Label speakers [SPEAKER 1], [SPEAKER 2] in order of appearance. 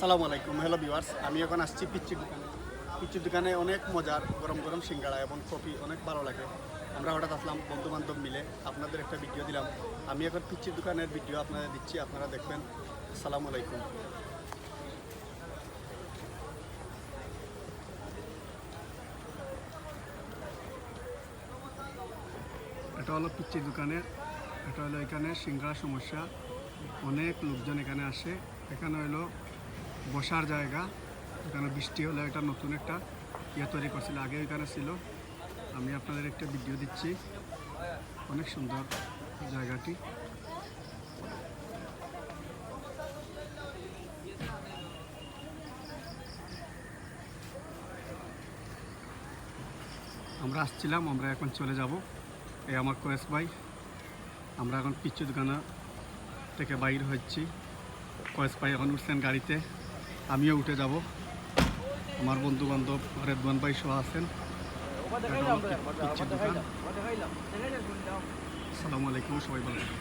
[SPEAKER 1] আসসালামু আলাইকুম, hello viewers. আমি এখন আসছি পিচ্চির দোকানে অনেক মজার গরম গরম সিঙ্গাড়া এবং কফি অনেক ভালো লাগে। আমরা হঠাৎ আসলাম বন্ধু বান্ধব মিলে, আপনাদের একটা ভিডিও দিলাম। আমি এখন পিচ্চির দোকানের ভিডিও আপনাদের দিচ্ছি, আপনারা দেখবেন। আসসালামু আলাইকুম। এটা হলো পিচ্চির দোকানের, এটা হলো এখানে সিঙ্গাড়া সমস্যা, অনেক লোকজন এখানে আসে। এখানে হলো বসার জায়গা, এখানে বৃষ্টি হলে এটা নতুন একটা তৈরি করছিল, আগে এখানে ছিল। আমি আপনাদের একটা ভিডিও দিচ্ছি, অনেক সুন্দর জায়গাটি। আমরা আসছিলাম, আমরা এখন চলে যাব। এই আমার কয়েস ভাই, আমরা এখন পিচ্চি দোকানে থেকে বাইর হচ্ছি। কয়েস ভাই এখন উঠছেন গাড়িতে, আমিও উঠে যাব। আমার বন্ধু বান্ধব রেদওয়ান ভাই সহ আছেন। আসসালামু আলাইকুম, সবাই ভালো থাকবেন।